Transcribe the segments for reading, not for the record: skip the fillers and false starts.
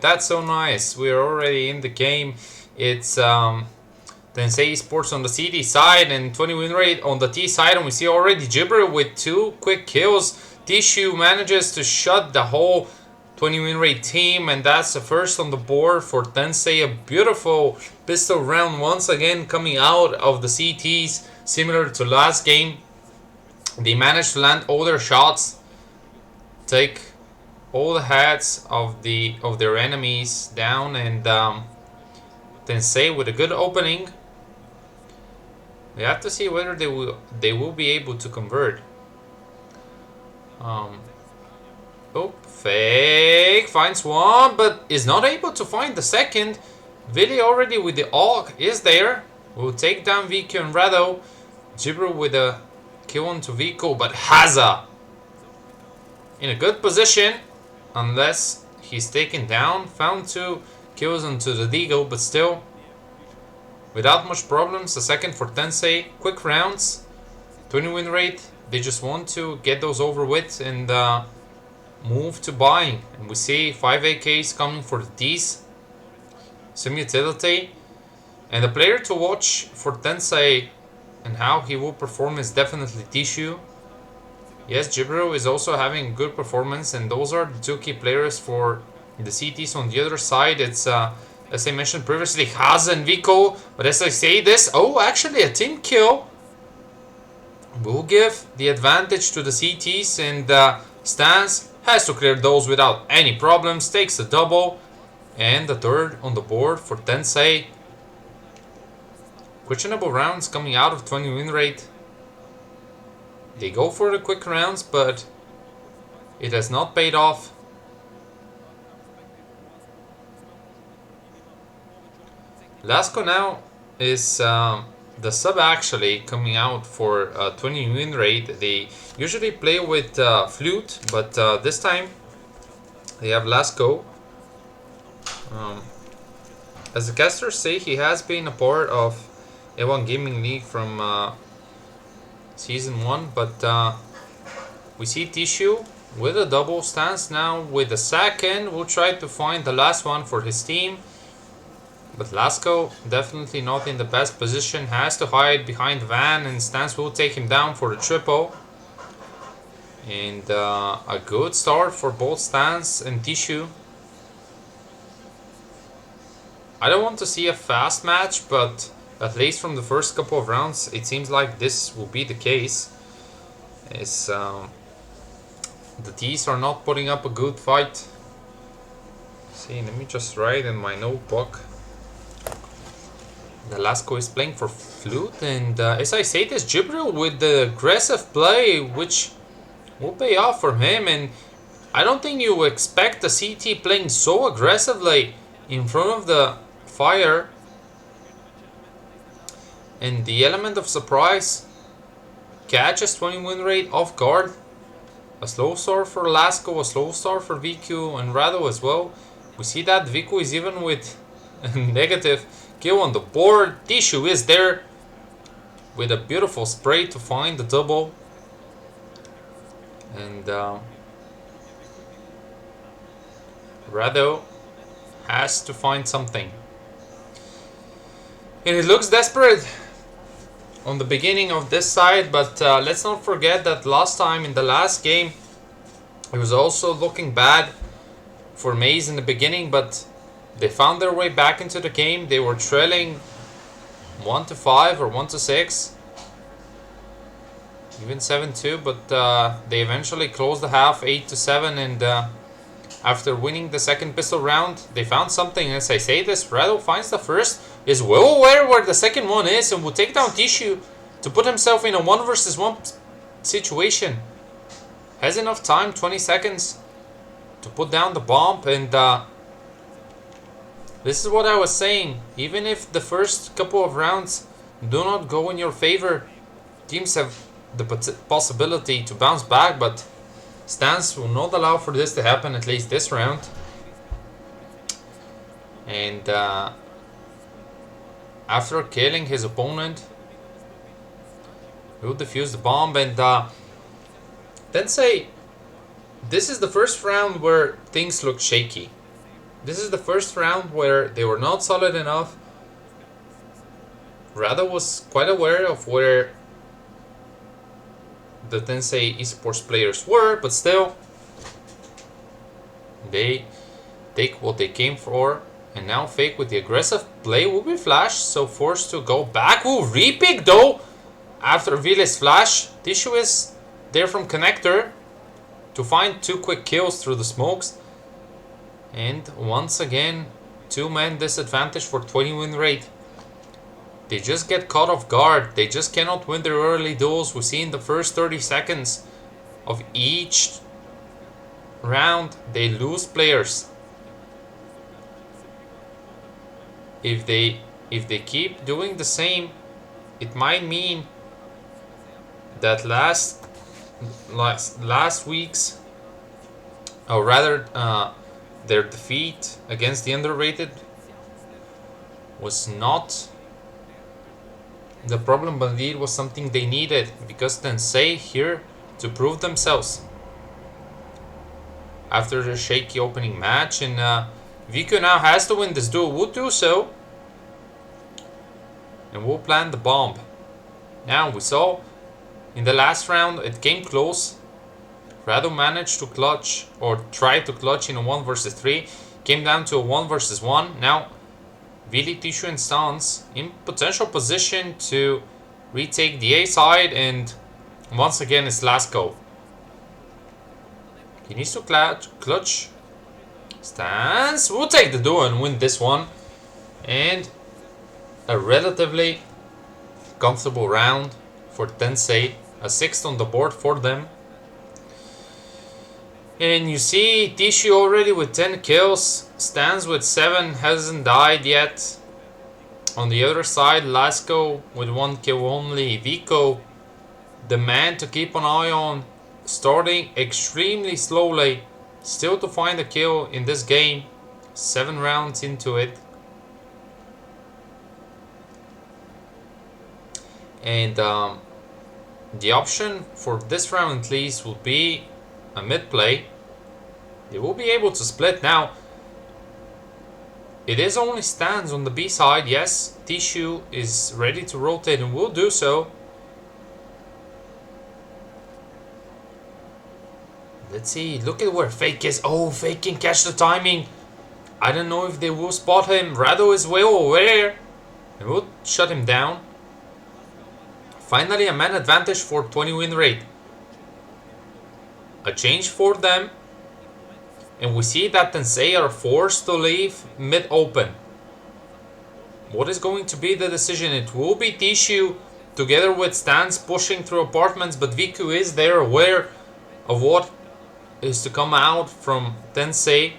That's so nice. We're already in the game. It's TENSEI Esports on the CD side and 20winrate on the T side. And we see already Gibber with 2 quick kills. Tissue manages to shut the whole 20winrate team. And that's the first on the board for TENSEI. A beautiful pistol round once again coming out of the CTs. Similar to last game. They managed to land all their shots. Take all the heads of their enemies down, and TENSEI with a good opening. We have to see whether they will be able to convert. Oh, fake finds one, but is not able to find the second. Vili already with the AUG is there. Will take down Vico and Rado. Gibber with a kill onto Vico, but Haza in a good position. Unless he's taken down. Found 2 kills onto the Deagle, but still without much problems. The second for TENSEI. Quick rounds. 20winrate. They just want to get those over with and move to buying. And we see 5 AKs coming for the Ds. Some utility. And the player to watch for TENSEI and how he will perform is definitely Tissue. Yes, Gibro is also having a good performance, and those are the 2 key players for the CTs. On the other side, it's, as I mentioned previously, Haz and Vico. But as I say this, oh, actually a team kill will give the advantage to the CTs, and Stans has to clear those without any problems. Takes the double, and the third on the board for TENSEI. Questionable rounds coming out of 20winrate. They go for the quick rounds, but it has not paid off. Lasco now is the sub actually coming out for 20winrate. They usually play with Flute, but this time they have Lasco. As the casters say, he has been a part of A1 Gaming League from Season 1, but we see Tissue with a double stance now with the second. We'll try to find the last one for his team. But Lasco definitely not in the best position. Has to hide behind Van, and Stance will take him down for the triple. And a good start for both Stance and Tissue. I don't want to see a fast match, but at least from the first couple of rounds, it seems like this will be the case. It's, the T's are not putting up a good fight. See, let me just write in my notebook. The Lasco is playing for Flute, and as I say this, Jibril with the aggressive play, which will pay off for him. And I don't think you expect the CT playing so aggressively in front of the fire. And the element of surprise catches 20winrate off guard. A slow start for Lasco, a slow start for VQ and Rado as well. We see that Vico is even with a negative kill on the board. Tissue is there with a beautiful spray to find the double. And Rado has to find something. And it looks desperate on the beginning of this side, but let's not forget that last time in the last game it was also looking bad for Maze in the beginning, but they found their way back into the game. They were trailing 1-5 or 1-6, even 7-2, but they eventually closed the half 8-7, and after winning the second pistol round, they found something. As I say this, Rado finds the first, is well aware where the second one is, and will take down Tissue to put himself in a 1 versus 1 situation. Has enough time, 20 seconds, to put down the bomb. And this is what I was saying. Even if the first couple of rounds do not go in your favor, teams have the possibility to bounce back, but Stance will not allow for this to happen, at least this round. And after killing his opponent, he will defuse the bomb. And TENSEI, this is the first round where things look shaky. This is the first round where they were not solid enough. Rado was quite aware of where the Tensei Esports players were, but still, they take what they came for. And now Fake with the aggressive play will be flashed, so forced to go back. Ooh, repick though! After Vile's flash, Tissue is there from Connector to find 2 quick kills through the smokes. And once again, 2-man disadvantage for 20winrate. They just get caught off guard. They just cannot win their early duels. We see in the first 30 seconds of each round, they lose players. If they keep doing the same, it might mean that last week's, or rather their defeat against the underrated was not the problem, but indeed was something they needed, because Tensei here to prove themselves after the shaky opening match. And week3 now has to win this duel, will do so, and will plant the bomb. Now we saw in the last round it came close. Rado managed to clutch, or try to clutch, in a 1 versus 3. Came down to a 1 versus 1. Now Vili, Tissue and Stans in potential position to retake the A side, and once again it's last go. He needs to clutch. Stans will take the duel and win this one. And a relatively comfortable round for Tensei. A 6th on the board for them. And you see Tissue already with 10 kills. Stans with 7, hasn't died yet. On the other side, Lasco with 1 kill only. Vico, the man to keep an eye on, starting extremely slowly. Still to find a kill in this game. 7 rounds into it. And the option for this round at least will be a mid play. They will be able to split now. It is only Stans on the B side. Yes, Tissue is ready to rotate and will do so. Let's see. Look at where Fake is. Oh, Fake can catch the timing. I don't know if they will spot him. Rado is well aware and will shut him down. Finally, a man advantage for 20winrate. A change for them. And we see that Tensei are forced to leave mid open. What is going to be the decision? It will be Tissue together with Stans pushing through apartments, but week3 is there aware of what is to come out from Tensei.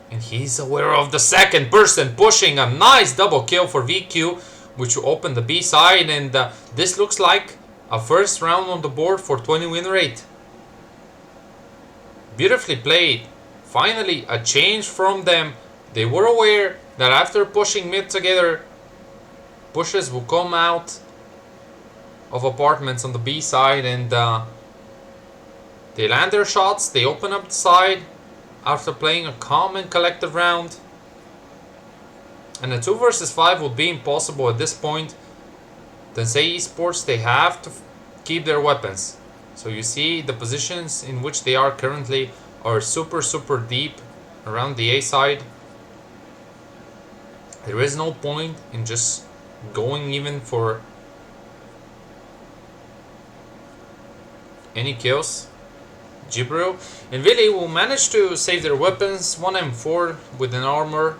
And he's aware of the second person pushing. A nice double kill for week3, which will open the B side. And this looks like a first round on the board for 20winrate. Beautifully played. Finally, a change from them. They were aware that after pushing mid together, pushes will come out of apartments on the B side, and they land their shots. They open up the side after playing a calm and collected round. And a 2 versus 5 would be impossible at this point. Tensei Esports, they have to keep their weapons. So you see the positions in which they are currently are super deep around the A side. There is no point in just going even for any kills. Jibril and Vili will manage to save their weapons. 1 M4 with an armor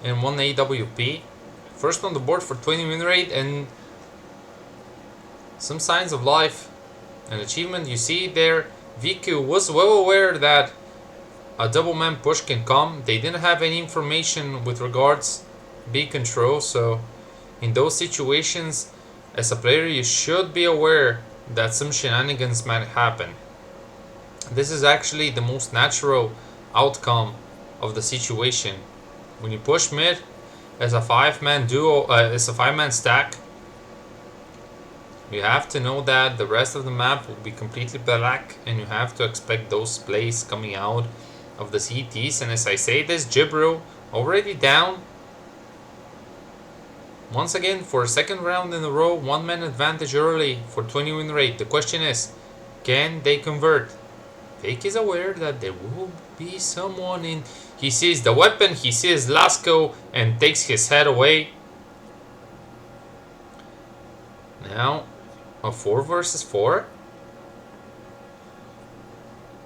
and 1 AWP. First on the board for 20winrate, and some signs of life. An achievement you see there. week3 was well aware that a double man push can come. They didn't have any information with regards B control, so in those situations as a player you should be aware that some shenanigans might happen. This is actually the most natural outcome of the situation. When you push mid as a 5-man duo, as a 5-man stack, you have to know that the rest of the map will be completely black, and you have to expect those plays coming out of the CTs. And as I say this, Jibru already down. Once again, for a second round in a row, 1-man advantage early for 20winrate. The question is, can they convert? Fake is aware that there will be someone in. He sees the weapon, he sees Lasco, and takes his head away. Now, a 4 versus 4.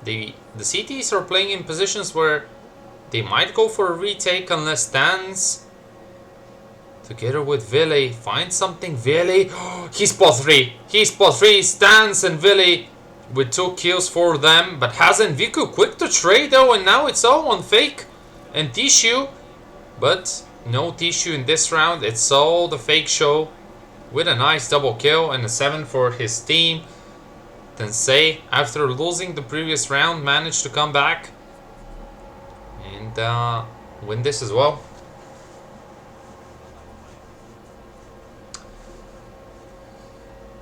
The CTs are playing in positions where they might go for a retake unless Stans, together with Ville, find something. Ville, he spot 3. He spot 3. Stans and Ville with 2 kills for them. But hasn't Viku quick to trade though, and now it's all on Fake and Tissue. But no Tissue in this round. It's all the Fake show with a nice double kill and a 7 for his team. Tensei, after losing the previous round, managed to come back and win this as well.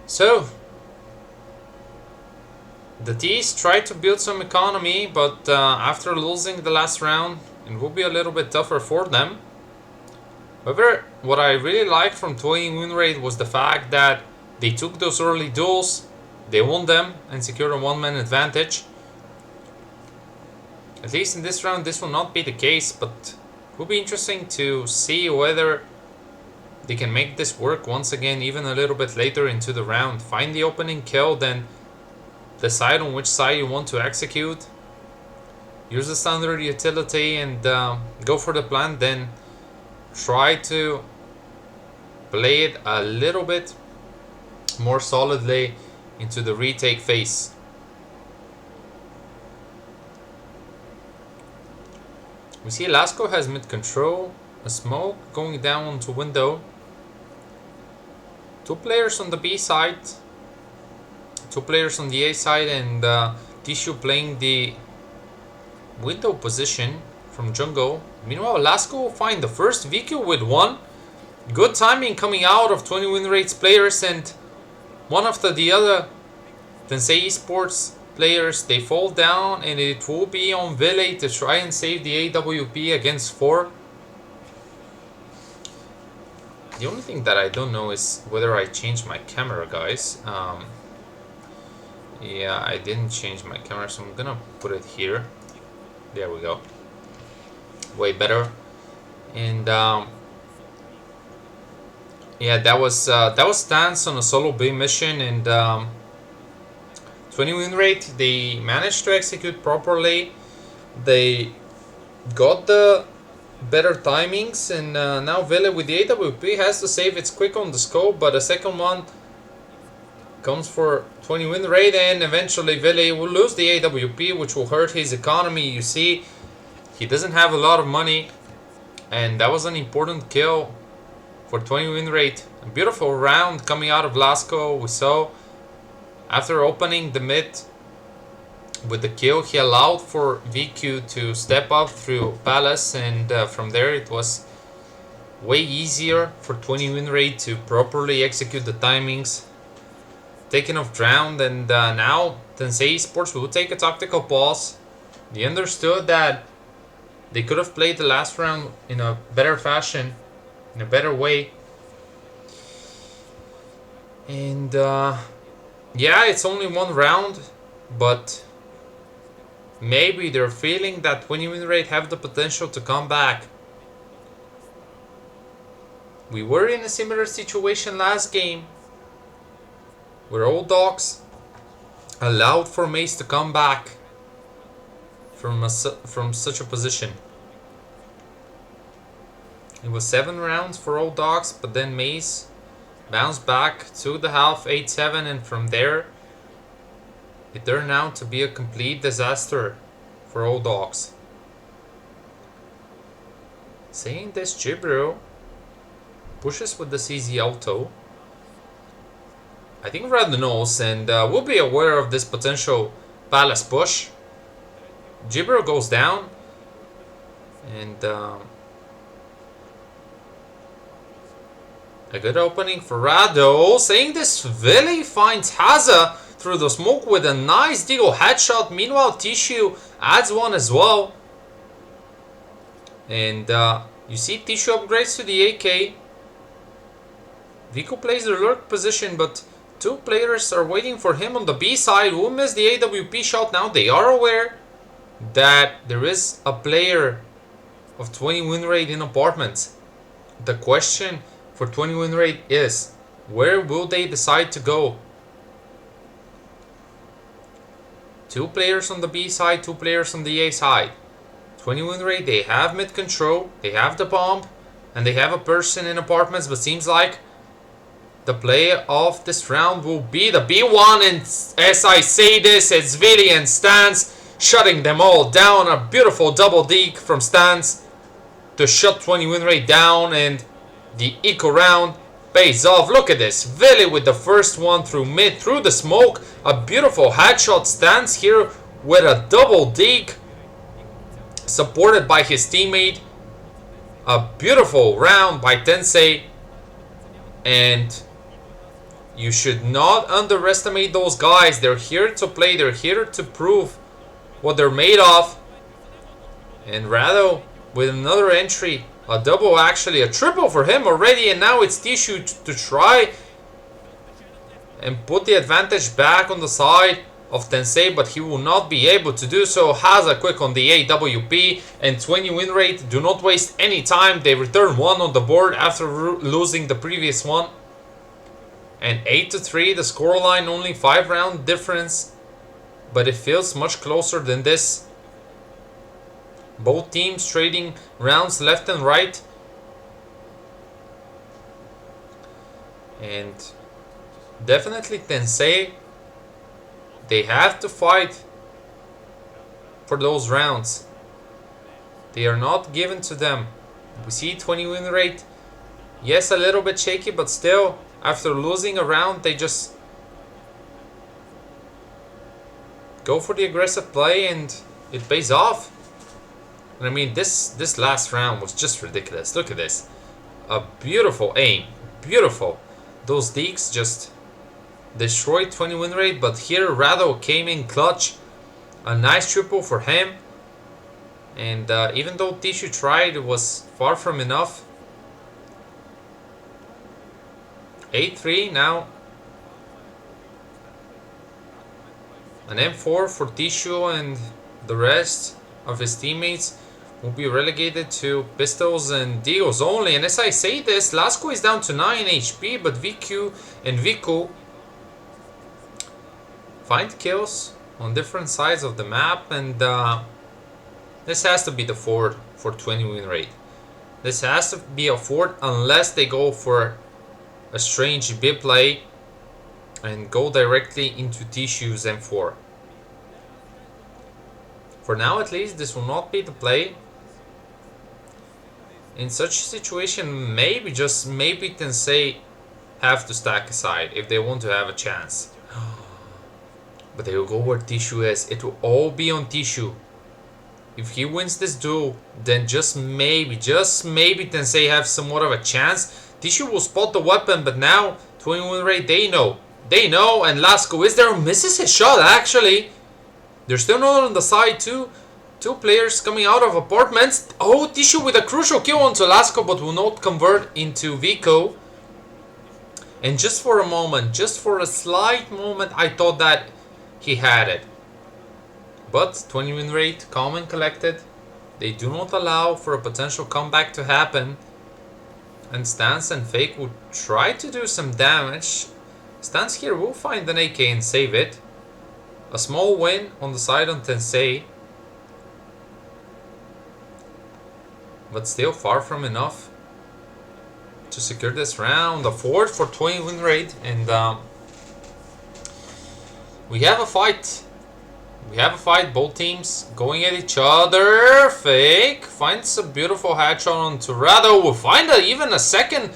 So, the T's tried to build some economy, but after losing the last round, it will be a little bit tougher for them. However, what I really liked from 20winrate was the fact that they took those early duels, they won them, and secured a 1-man advantage. At least in this round, this will not be the case, but it will be interesting to see whether they can make this work once again, even a little bit later into the round. Find the opening kill, then decide on which side you want to execute. Use the standard utility and go for the plant, then try to play it a little bit more solidly into the retake phase. We see Lasco has mid control, a smoke going down onto window. 2 players on the B side, 2 players on the A side, and Tissue playing the window position from jungle. Meanwhile, Lasco will find the first VQ with 1. Good timing coming out of 20winrate's players, and one after the other, TENSEI Esports players, they fall down, and it will be on Ville to try and save the AWP against 4. The only thing that I don't know is whether I changed my camera, guys. Yeah, I didn't change my camera, so I'm gonna put it here. There we go. Way better. And yeah, that was Stance on a solo B mission, and 20winrate, they managed to execute properly. They got the better timings, and now Ville with the AWP has to save. It's quick on the scope, but a second one comes for 20winrate, and eventually Ville will lose the AWP, which will hurt his economy. You see, he doesn't have a lot of money, and that was an important kill for 20winrate. A beautiful round coming out of Lasco. We saw after opening the mid with the kill, he allowed for VQ to step up through Palace, and from there it was way easier for 20winrate to properly execute the timings. Taking off Drowned, and now TENSEI Esports will take a tactical pause. They understood that they could have played the last round in a better fashion, in a better way. And yeah, it's only 1 round, but maybe they're feeling that 20winrate have the potential to come back. We were in a similar situation last game, where Old Dogs allowed for Mace to come back from such a position. It was 7 rounds for Old Dogs, but then Mace bounced back to the half 8-7, and from there it turned out to be a complete disaster for Old Dogs. Saying this, Jibro pushes with the CZ Auto. I think Red knows, and will be aware of this potential Palace push. Jibro goes down, and a good opening for Rado. Saying this, Ville finds Haza through the smoke with a nice Deagle headshot. Meanwhile, Tissue adds one as well. And you see Tissue upgrades to the AK. Vico plays the lurk position, but two players are waiting for him on the B side. Who missed the AWP shot now? They are aware that there is a player of 20 win rate in apartments. The question for 20 win rate is, where will they decide to go? Two players on the B side, two players on the A side. 20 win rate, they have mid control, they have the bomb, and they have a person in apartments, but seems like the play of this round will be the B1, and as I say this, it's Vili and Stans shutting them all down. A beautiful double deke from Stans to shut 20 win rate down, and the eco round pays off. Look at this, Vili with the first one through mid, through the smoke. A beautiful headshot. Stans here with a double deke, supported by his teammate. A beautiful round by TENSEI, and you should not underestimate those guys. They're here to play, they're here to prove what they're made of. And Rado with another entry, a double, actually a triple for him already, and now it's Tissue to try and put the advantage back on the side of TENSEI, but he will not be able to do so. Has a quick on the AWP, and 20 win rate do not waste any time. They return one on the board after losing the previous one. And 8-3, the scoreline, only 5 round difference, but it feels much closer than this. Both teams trading rounds left and right. And definitely TENSEI, they have to fight for those rounds. They are not given to them. We see 20 win rate. Yes, a little bit shaky, but still, after losing a round, they just go for the aggressive play, and it pays off. And I mean, this last round was just ridiculous. Look at this. A beautiful aim. Beautiful. Those dekes just destroyed 20 win rate, but here Rado came in clutch. A nice triple for him. And even though Tissue tried, it was far from enough. 8-3 now. An M4 for Tissue, and the rest of his teammates will be relegated to pistols and deagles only. And as I say this, Lasco is down to 9 HP, but VQ and Vico find kills on different sides of the map, and this has to be the fort for 20 win rate. This has to be a fort unless they go for a strange B play and go directly into Tissue's M4. For now at least, this will not be the play. In such a situation, maybe, just maybe, TENSEI have to stack aside if they want to have a chance. But they will go where Tissue is. It will all be on Tissue. If he wins this duel, then just maybe TENSEI have somewhat of a chance. Tissue will spot the weapon, but now 20 win rate, they know. They know, and Lasco is there, misses his shot actually. They're still not on the side too. Two players coming out of apartments. Oh, Tissue with a crucial kill onto Lasco, but will not convert into Vico. And just for a moment, just for a slight moment, I thought that he had it. But 20 win rate, calm and collected. They do not allow for a potential comeback to happen. And Stans and Fake will try to do some damage. Stans here will find an AK and save it. A small win on the side on TENSEI, but still far from enough to secure this round. A fourth for 20 win rate, and we have a fight. We have a fight. Both teams going at each other. Fake finds a beautiful headshot on Rado. Will find even a second,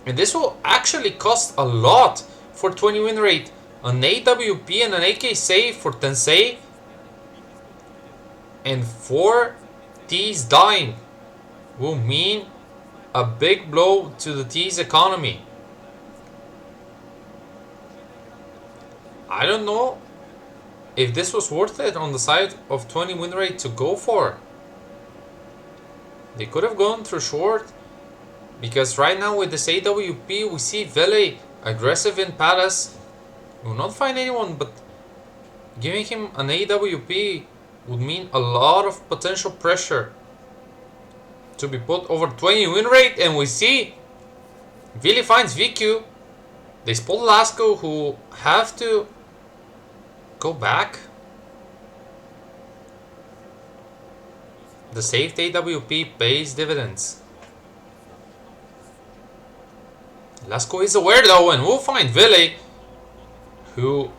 and this will actually cost a lot for 20 win rate. An AWP and an AK save for TENSEI, and 4 T's dying will mean a big blow to the T's economy. I don't know if this was worth it on the side of 20winrate to go for. They could have gone through short, because right now with this AWP we see Veli aggressive in Palace. Will not find anyone, but giving him an AWP would mean a lot of potential pressure to be put over 20winrate, and we see Vili finds VQ. They spot Lasco, who have to go back. The saved AWP pays dividends. Lasco is aware though, and will find Vili, who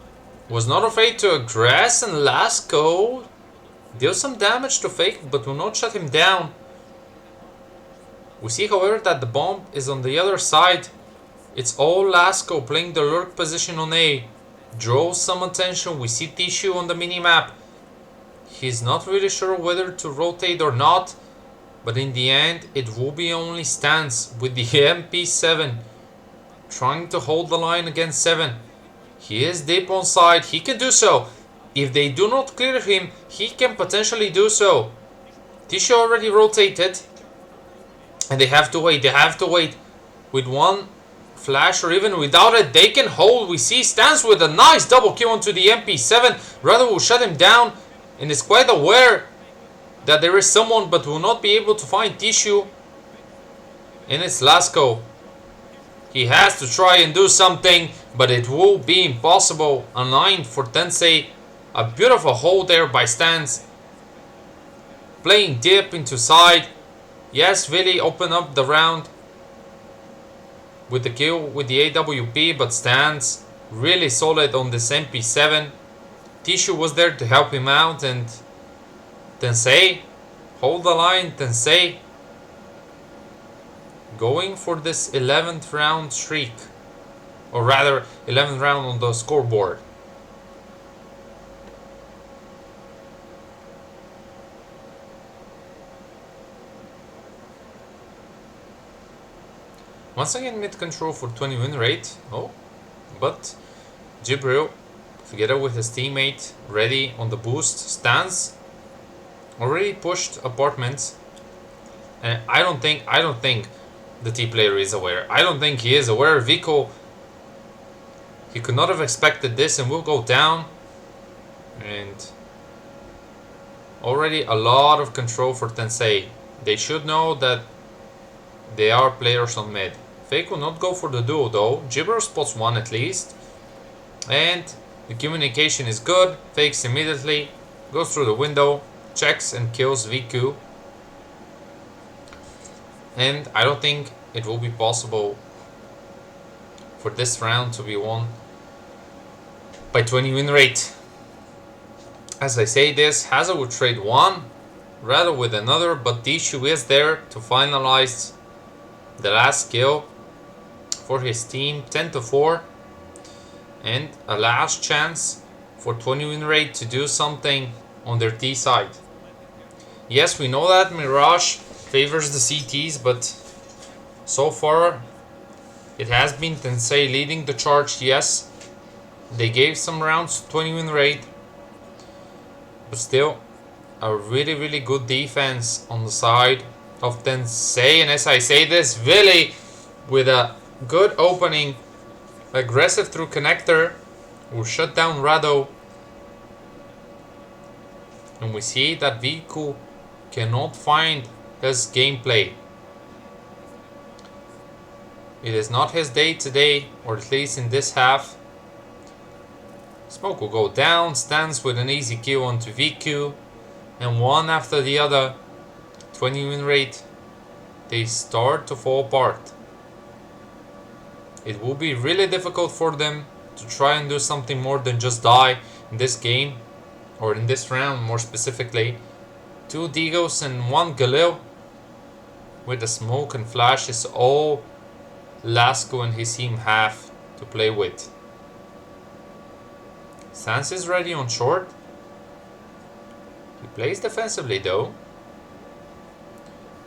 was not afraid to aggress, and Lasco deals some damage to Fake but will not shut him down. We see however that the bomb is on the other side. It's all Lasco playing the lurk position on A. Draws some attention. We see Tissue on the minimap. He's not really sure whether to rotate or not, but in the end it will be only Stance with the MP7 trying to hold the line against 7. He is deep on side. He can do so. If they do not clear him, he can potentially do so. Tissue already rotated, and they have to wait. They have to wait. With one flash or even without it, they can hold. We see Stance with a nice double kill onto the MP7. Rather will shut him down, and is quite aware that there is someone, but will not be able to find Tissue. And it's Lasco. He has to try and do something, but it will be impossible. A 9 for TENSEI. A beautiful hold there by Stance. Playing deep into side. Yes, Vili opened up the round with the kill with the AWP, but Stance really solid on this MP7. Tissue was there to help him out, and TENSEI, hold the line, TENSEI. Going for this 11th round streak, or rather 11th round on the scoreboard. Once again mid control for 20winrate. Oh, but Jibril together with his teammate ready on the boost. Stance already pushed apartments, and I don't think the T player is aware. I don't think he is aware. Vico, he could not have expected this, and will go down. And already a lot of control for TENSEI. They should know that they are players on mid. Fake will not go for the duo though. Gibber spots one at least. And the communication is good. Fakes immediately. Goes through the window. Checks and kills VQ. And I don't think it will be possible for this round to be won by 20winrate. As I say this, Hazard will trade one rather with another, but Tissue is there to finalize the last kill for his team. 10-4, and a last chance for 20winrate to do something on their T side. Yes, we know that Mirage favors the CTs, but so far it has been TENSEI leading the charge. Yes, they gave some rounds to 20winrate, but still a really good defense on the side of TENSEI. And as I say this, Vili with a good opening, aggressive through connector, will shut down Rado. And we see that Viku cannot find his gameplay. It is not his day today, or at least in this half. Smoke will go down, Stance with an easy kill onto VQ, and one after the other, 20winrate, they start to fall apart. It will be really difficult for them to try and do something more than just die in this game, or in this round more specifically. 2 Digos and 1 Galil with the smoke and flash is all Lasco and his team have to play with. Sans is ready on short. He plays defensively though.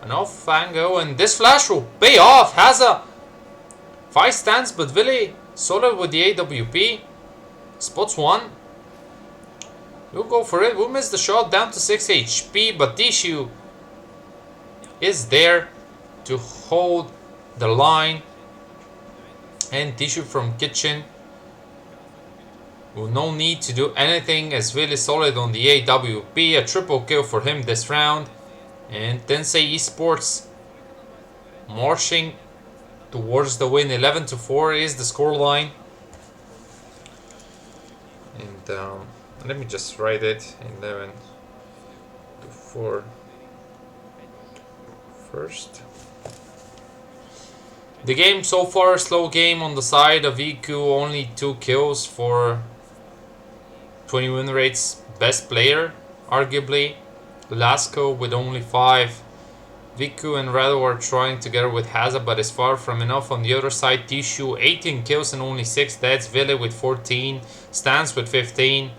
And off Fango, and this flash will pay off. Has a 5 stands, but Vili solid with the AWP. Spots one. We'll go for it. We'll miss the shot down to 6 HP, but Tissue is there to hold the line. And Tissue from Kitchen will no need to do anything as really solid on the AWP. A triple kill for him this round. And Tensei Esports marching towards the win. 11-4 is the scoreline. And let me just write it. 11-4 first. The game so far, slow game on the side of EQ. Only 2 kills for 20winrate's best player, arguably. Lasco with only 5. Viku and Rado are trying together with Haza, but is far from enough. On the other side, Tishu 18 kills and only 6 deaths. Ville with 14. Stans with 15.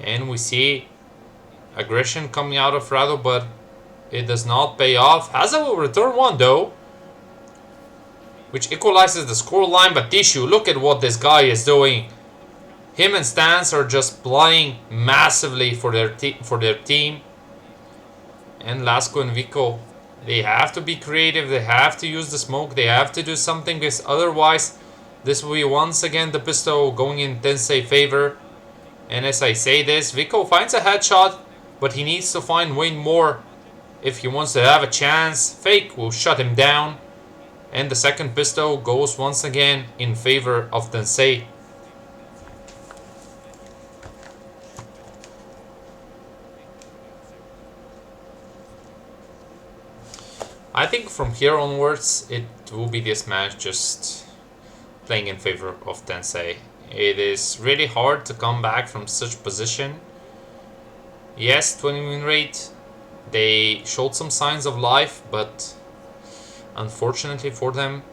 And we see aggression coming out of Rado, but it does not pay off. Haza will return one though, which equalizes the scoreline. But Tishu, look at what this guy is doing. Him and Stans are just playing massively for their team. And Lasco and Vico, they have to be creative. They have to use the smoke. They have to do something, because otherwise this will be once again the pistol going in Tensei favor. And as I say this, Vico finds a headshot, but he needs to find way more if he wants to have a chance. Fake will shut him down. And the second pistol goes once again in favor of Tensei. I think from here onwards, it will be this match just playing in favor of Tensei. It is really hard to come back from such position. Yes, 20winrate, they showed some signs of life, but unfortunately for them,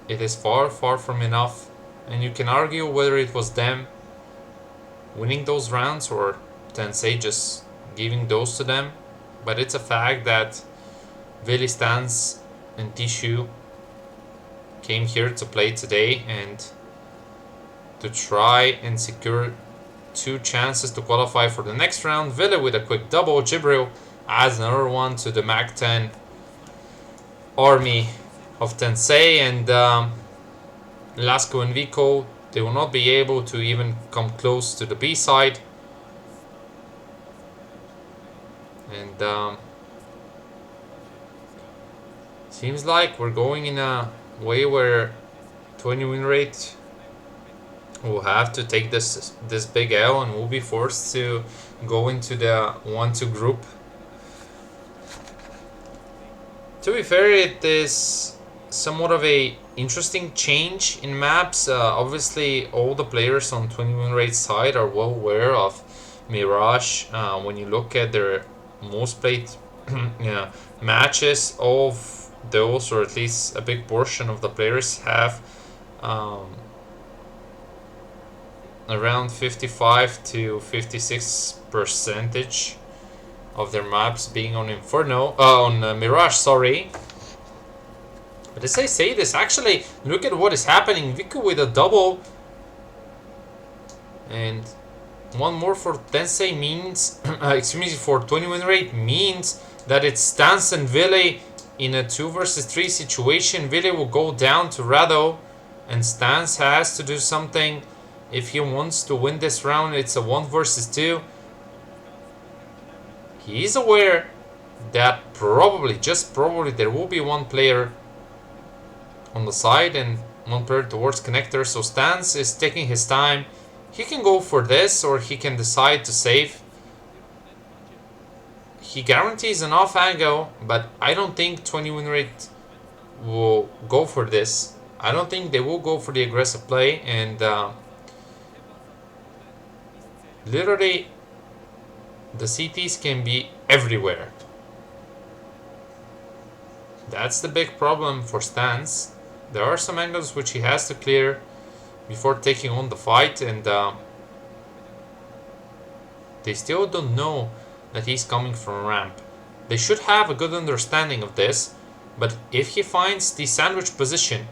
it is far, far from enough. And you can argue whether it was them winning those rounds or Tensei just giving those to them. But it's a fact that Vili Stans and Tishu came here to play today and to try and secure 2 chances to qualify for the next round. Vili with a quick double. Jibril adds another one to the Mac 10 army of Tensei. And Lasco and Vico, they will not be able to even come close to the B side. And seems like we're going in a way where 20winrate will have to take this big L and will be forced to go into the 1-2 group. To be fair, it is somewhat of a interesting change in maps. Obviously, all the players on 20winrate's side are well aware of Mirage. When you look at their most played matches, all of those, or at least a big portion of the players, have around 55 to 56% of their maps being on Mirage, sorry. But as I say this, actually, look at what is happening. Viku with a double, and one more for Tensei means, for 20winrate means that it stands and Ville in a 2 versus 3 situation. Ville will go down to Rado, and Stans has to do something if he wants to win this round. It's a 1 versus 2. He is aware that probably, just probably, there will be one player on the side and one player towards connector. So Stans is taking his time. He can go for this, or he can decide to save. He guarantees an off angle, but I don't think 20winrate will go for this. I don't think they will go for the aggressive play, and literally the CTs can be everywhere. That's the big problem for Stans. There are some angles which he has to clear before taking on the fight, and they still don't know that he's coming from ramp. They should have a good understanding of this, but if he finds the sandwich position,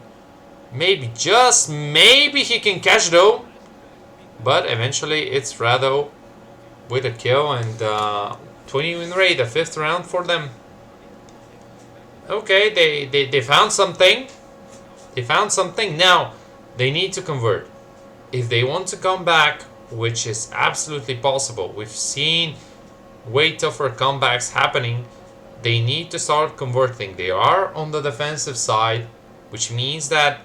maybe, just maybe, he can catch though. But eventually it's Rado with a kill and 20 win rate, a 5th round for them. Okay, they found something. They found something. Now, they need to convert. If they want to come back, which is absolutely possible, we've seen way tougher comebacks happening, they need to start converting. They are on the defensive side, which means that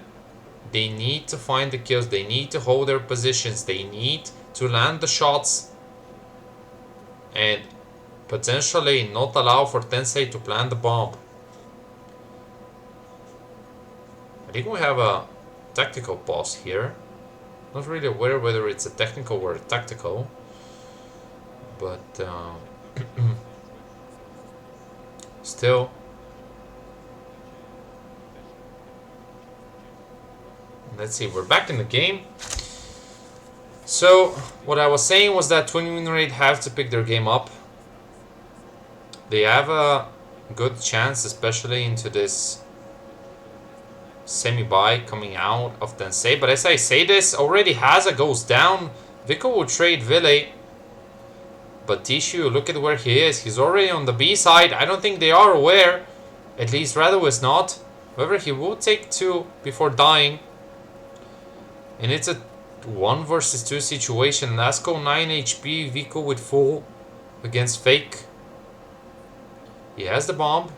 they need to find the kills, they need to hold their positions, they need to land the shots, and potentially not allow for TENSEI to plant the bomb. I think we have a tactical pause here. Not really aware whether it's a technical or a tactical, but still. Let's see, we're back in the game. So, what I was saying was that 20winrate have to pick their game up. They have a good chance, especially into this semi-buy coming out of TENSEI. But as I say this, already Haza goes down. Vico will trade Ville. But Tishu, look at where he is. He's already on the B side. I don't think they are aware. At least Rado is not. However, he will take 2 before dying. And it's a 1 versus 2 situation. Lasco 9 HP, Vico with full against Fake. He has the bomb.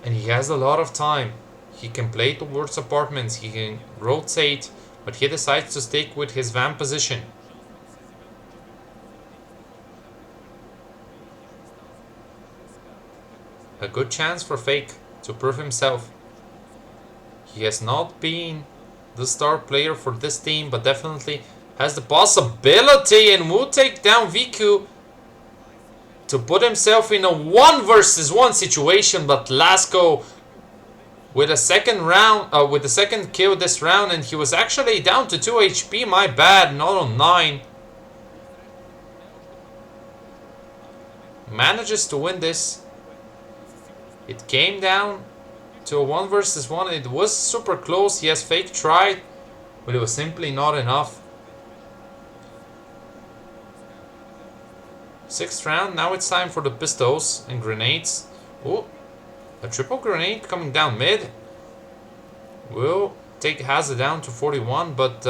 And he has a lot of time. He can play towards apartments. He can rotate. But he decides to stick with his van position. A good chance for Fake to prove himself. He has not been the star player for this team, but definitely has the possibility and will take down Viku to put himself in a 1 versus 1 situation. But Lasco with a second round, with the second kill this round, and he was actually down to 2 HP. My bad, not on 9. Manages to win this. It came down to a 1 versus 1. It was super close. Yes, Fake tried, but it was simply not enough. 6th round. Now it's time for the pistols and grenades. Oh, a triple grenade coming down mid. Will take Haza down to 41, but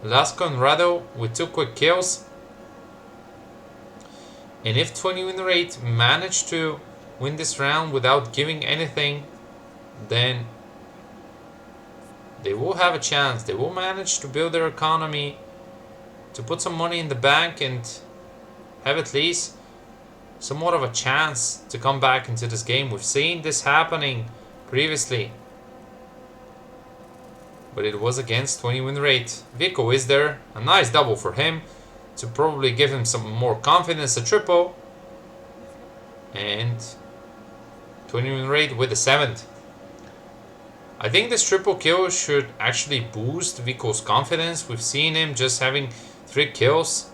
Lasco and Rado with 2 quick kills. And if 20winrate manage to win this round without giving anything, then they will have a chance. They will manage to build their economy, to put some money in the bank and have at least somewhat of a chance to come back into this game. We've seen this happening previously, but it was against 20winrate. Vico is there. A nice double for him to probably give him some more confidence. A triple. And 20winrate with the 7th. I think this triple kill should actually boost Vico's confidence. We've seen him just having 3 kills,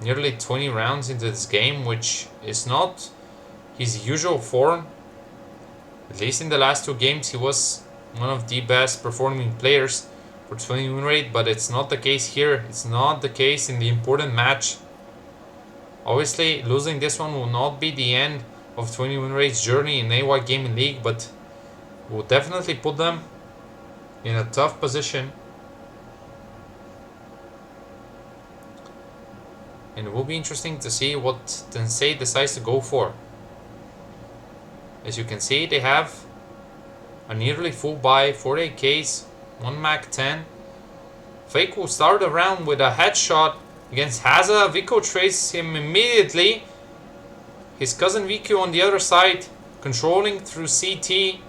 nearly 20 rounds into this game, which is not his usual form. At least in the last 2 games, he was one of the best performing players for 20winrate, but it's not the case here. It's not the case in the important match. Obviously, losing this one will not be the end of 20winrate's journey in AY Gaming League, but will definitely put them in a tough position. And it will be interesting to see what TENSEI decides to go for. As you can see, they have a nearly full buy, 4 AKs, 1 Mac 10. Fake will start the round with a headshot against Haza. Vico trades him immediately. His cousin Vico on the other side, controlling through CT.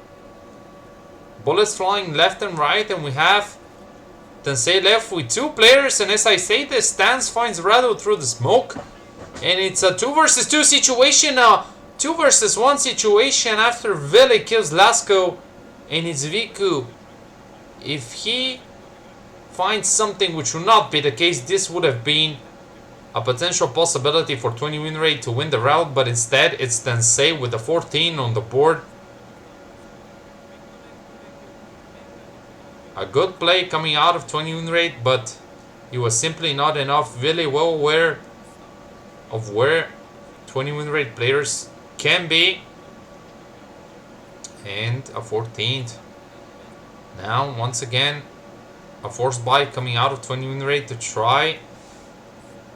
Bullets flying left and right, and we have TENSEI left with 2 players. And as I say this, Stans finds Rado through the smoke. And it's a 2 versus 2 situation now. 2 versus 1 situation after Ville kills Lasco. And it's Viku. If he finds something, which will not be the case, this would have been a potential possibility for 20winrate to win the round, but instead it's TENSEI with the 14 on the board. A good play coming out of 20winrate, but it was simply not enough. Really well aware of where 20winrate players can be. And a 14th. Now, once again, a forced buy coming out of 20winrate to try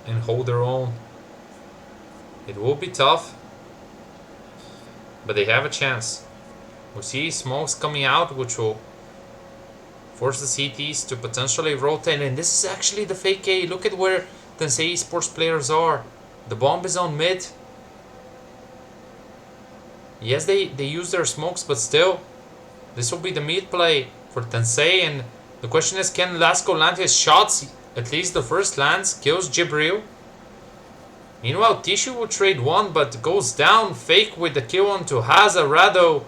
and hold their own. It will be tough, but they have a chance. We see smokes coming out, which will force the CTs to potentially rotate. And this is actually the fake A. Look at where TENSEI esports players are. The bomb is on mid. Yes, they use their smokes, but still, this will be the mid play for TENSEI. And the question is, can Lasco land his shots? At least the first lands, kills Jibril. Meanwhile, Tissue will trade one, but goes down. Fake with the kill onto Haza. Rado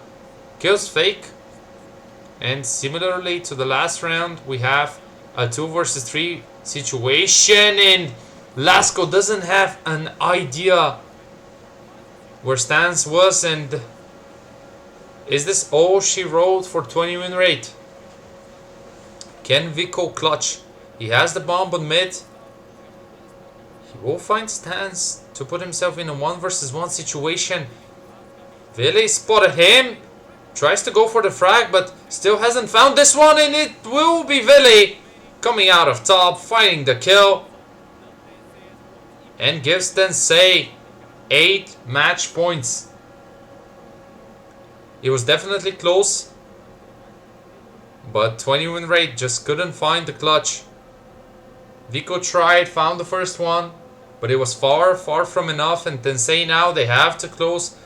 kills Fake. And similarly to the last round, we have a 2 versus 3 situation. And Lasco doesn't have an idea where Stance was. And is this all she wrote for 20winrate? Can Vico clutch? He has the bomb on mid. He will find Stance to put himself in a 1 versus 1 situation. Vili spotted him. Tries to go for the frag, but still hasn't found this one. And it will be Vili coming out of top, finding the kill. And gives TENSEI 8 match points. It was definitely close, but 20winrate just couldn't find the clutch. Vico tried, found the first one, but it was far from enough. And TENSEI now, they have to close.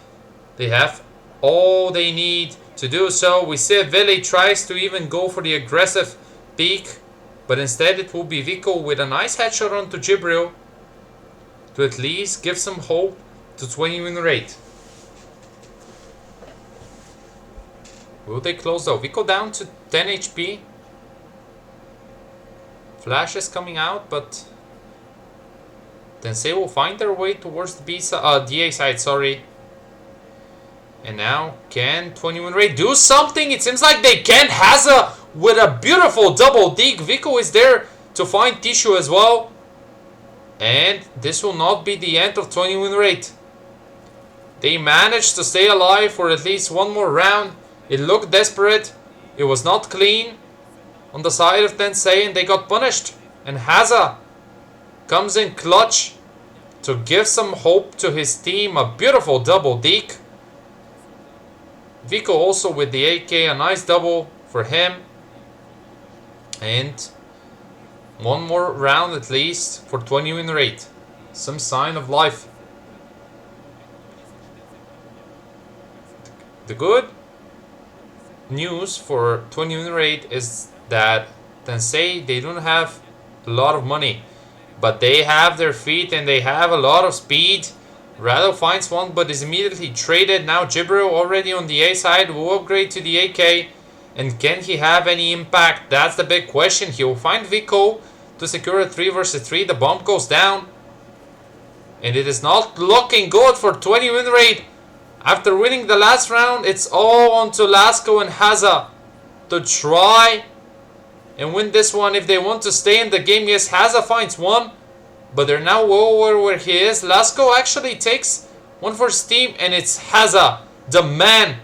They have all they need to do so. We see Vili tries to even go for the aggressive peek, but instead it will be Vico with a nice headshot onto Jibril to at least give some hope to 20winrate. Will they close though? Vico down to 10 HP. Flash is coming out, but TENSEI will find their way towards the DA side, sorry. And now, can 20winrate do something? It seems like they can. Haza with a beautiful double dig. Vico is there to find Tissue as well. And this will not be the end of 20winrate. They managed to stay alive for at least one more round. It looked desperate. It was not clean on the side of TENSEI, and they got punished. And Haza comes in clutch to give some hope to his team. A beautiful double deke. Vico also with the AK, a nice double for him. And one more round at least for 20winrate. Some sign of life. The good news for 20winrate is that TENSEI, they don't have a lot of money, but they have their feet and they have a lot of speed. Rado finds one but is immediately traded. Now Jibril already on the A side will upgrade to the AK. And can he have any impact? That's the big question. He will find Vico to secure a 3 versus 3. The bomb goes down. And it is not looking good for 20winrate. After winning the last round, it's all on to Lasco and Haza to try and win this one if they want to stay in the game. Yes, Haza finds one, but they're now over where he is. Lasco actually takes one for his team, and it's Haza, the man.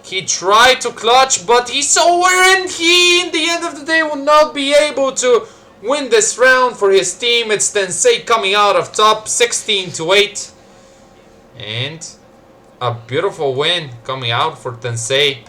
He tried to clutch, but he's somewhere, and he, in the end of the day, will not be able to win this round for his team. It's TENSEI coming out of top, 16-8. And a beautiful win coming out for TENSEI.